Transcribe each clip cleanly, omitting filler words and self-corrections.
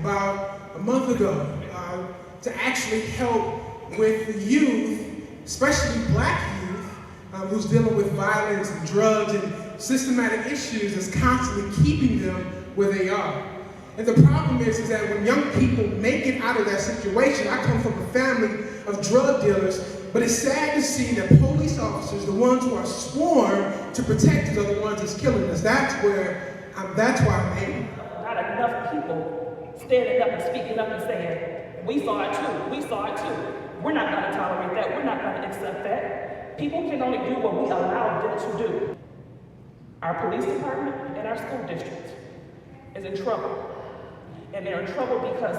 About a month ago to actually help with the youth, especially black youth, who's dealing with violence and drugs and systematic issues that's constantly keeping them where they are. And the problem is that when young people make it out of that situation, I come from a family of drug dealers, but it's sad to see that police officers, the ones who are sworn to protect us, are the ones that's killing us. That's why I'm angry. Not enough people standing up and speaking up and saying, we saw it too, we saw it too. We're not going to tolerate that, we're not going to accept that. People can only do what we allow them to do. Our police department and our school district is in trouble. And they're in trouble because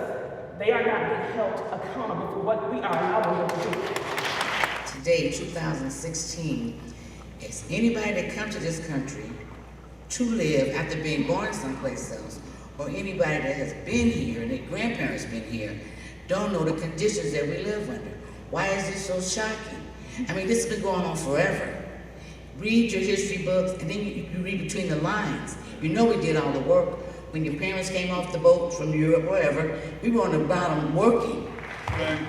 they are not being held accountable for what we are allowing them to do. Today, 2016, is anybody that comes to this country to live after being born someplace else, or anybody that has been here and their grandparents been here, don't know the conditions that we live under. Why is this so shocking? I mean, this has been going on forever. Read your history books, and then you read between the lines. You know we did all the work. When your parents came off the boat from Europe, wherever, we were on the bottom working. And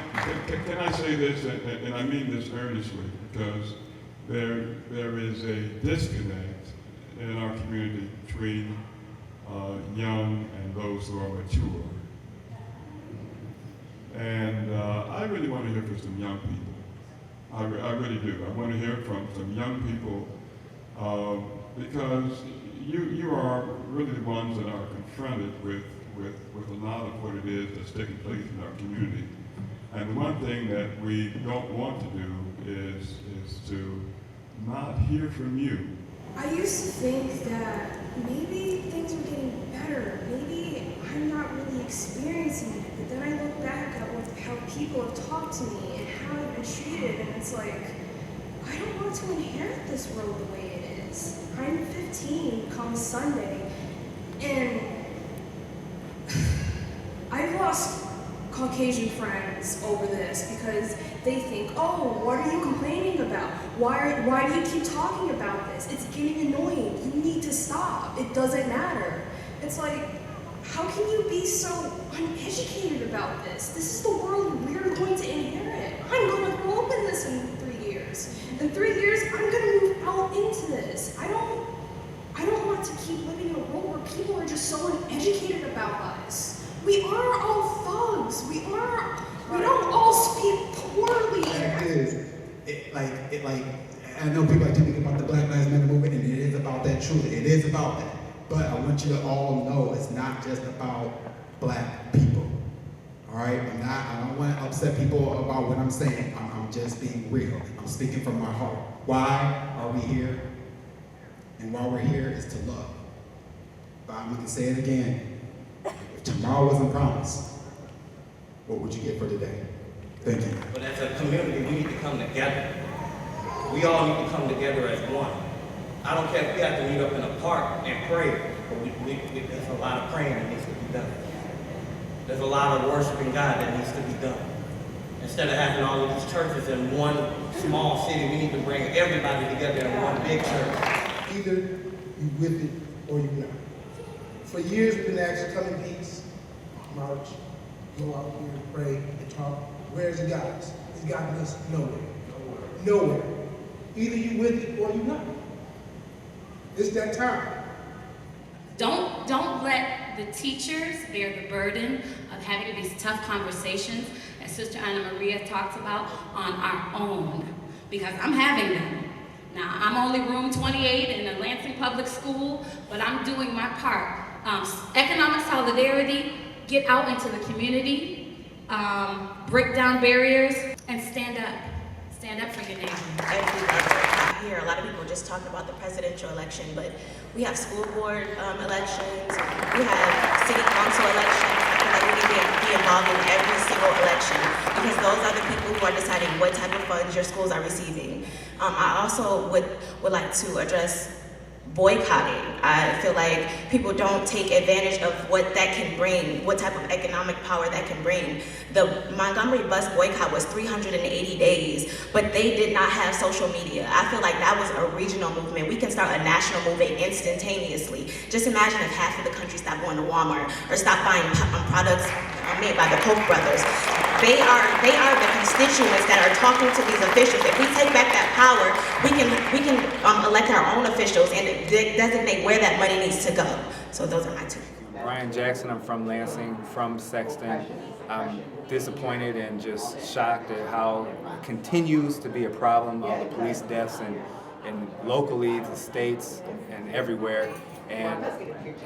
can I say this, and I mean this earnestly, because there is a disconnect in our community between young and those who are mature. And I really want to hear from some young people. I really do. I want to hear from some young people because you are really the ones that are confronted with a lot of what it is that's taking place in our community. And the one thing that we don't want to do is to not hear from you. I used to think that maybe things were getting better. Maybe I'm not really experiencing it. But then I look back at how people have talked to me and how I've been treated, and it's like, I don't want to inherit this world the way it is. I'm 15 come Sunday, and I've lost Caucasian friends over this because they think, oh, what are you complaining about? Why do you keep talking about this? It's getting annoying. You need to stop. It doesn't matter. It's like, how can you be so uneducated about this? This is the world we're going to inherit. I'm going to grow up in this in 3 years. In 3 years, I'm going to move out into this. I don't want to keep living in a world where people are just so uneducated about us. We are all thugs. We don't all speak poorly. I know people like to think about the Black Lives Matter movement, and it is about that truly. It is about that. But I want you to all know it's not just about black people. All right? I don't want to upset people about what I'm saying. I'm just being real. I'm speaking from my heart. Why are we here? And why we're here is to love. But we can say it again. If tomorrow wasn't promised, what would you get for today? Thank you. But as a community, we need to come together. We all need to come together as one. I don't care if we have to meet up in a park and pray, but there's a lot of praying that needs to be done. There's a lot of worshiping God that needs to be done. Instead of having all of these churches in one small city, we need to bring everybody together in one big church. Either you with it or you're not. For years we've been asked to come in peace, march, go out here, pray, and talk. Where's the guys? He's gotten us nowhere. Nowhere. Either you with it or you not. It's that time. Don't let the teachers bear the burden of having these tough conversations, as Sister Anna Maria talks about, on our own, because I'm having them. Now, I'm only room 28 in the Lansing Public School, but I'm doing my part. Economic solidarity, get out into the community, break down barriers, and stand up. Stand up for your neighbor. I hear a lot of people just talking about the presidential election, but we have school board elections, we have city council elections. I feel like we need to be involved in every single election because those are the people who are deciding what type of funds your schools are receiving. I also would like to address boycotting. I feel like people don't take advantage of what that can bring, what type of economic power that can bring. The Montgomery bus boycott was 380 days, but they did not have social media. I feel like that was a regional movement. We can start a national movement instantaneously. Just imagine if half of the country stopped going to Walmart or stopped buying products made by the Koch brothers. They are the constituents that are talking to these officials. If we take back that power, we can elect our own officials and designate where that money needs to go. So those are my two. Brian Jackson, I'm from Lansing, from Sexton. I'm disappointed and just shocked at how it continues to be a problem, all the police deaths and locally, the states, and everywhere. And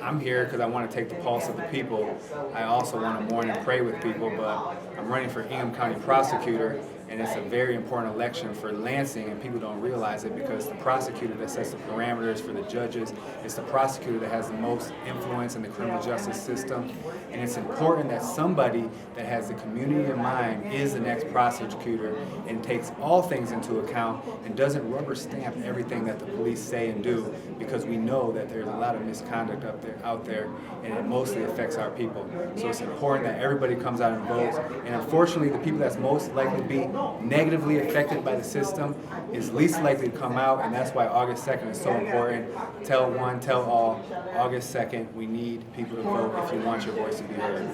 I'm here because I want to take the pulse of the people. I also want to mourn and pray with people, but I'm running for Ingham County prosecutor, and it's a very important election for Lansing, and people don't realize it because the prosecutor that sets the parameters for the judges is the prosecutor that has the most influence in the criminal justice system. And it's important that somebody that has the community in mind is the next prosecutor and takes all things into account and doesn't rubber stamp everything that the police say and do, because we know that there's a lot of misconduct out there, and it mostly affects our people. So it's important that everybody comes out and votes. And unfortunately, the people that's most likely to be negatively affected by the system is least likely to come out, and that's why August 2nd is so important. Tell one, tell all. August 2nd, we need people to vote if you want your voice to be heard.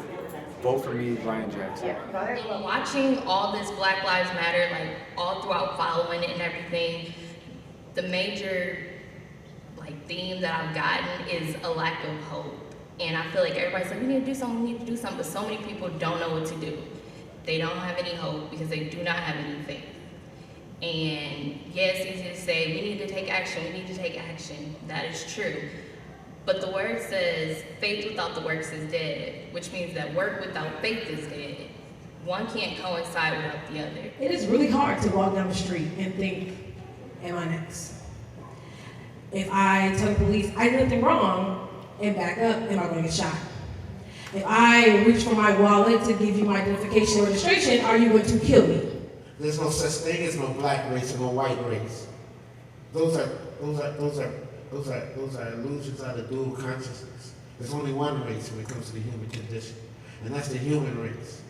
Vote for me, Brian Jackson. Watching all this Black Lives Matter, like all throughout following it and everything, the major theme that I've gotten is a lack of hope. And I feel like everybody's like, we need to do something, but so many people don't know what to do. They don't have any hope because they do not have any faith. And yeah, it's easy to say, we need to take action, we need to take action. That is true. But the word says, faith without the works is dead, which means that work without faith is dead. One can't coincide without the other. It is really hard to walk down the street and think, am I next? If I tell the police I did nothing wrong and back up, am I going to get shot? If I reach for my wallet to give you my identification or registration, are you going to kill me? There's no such thing as no black race or no white race. Those are illusions out of dual consciousness. There's only one race when it comes to the human condition, and that's the human race.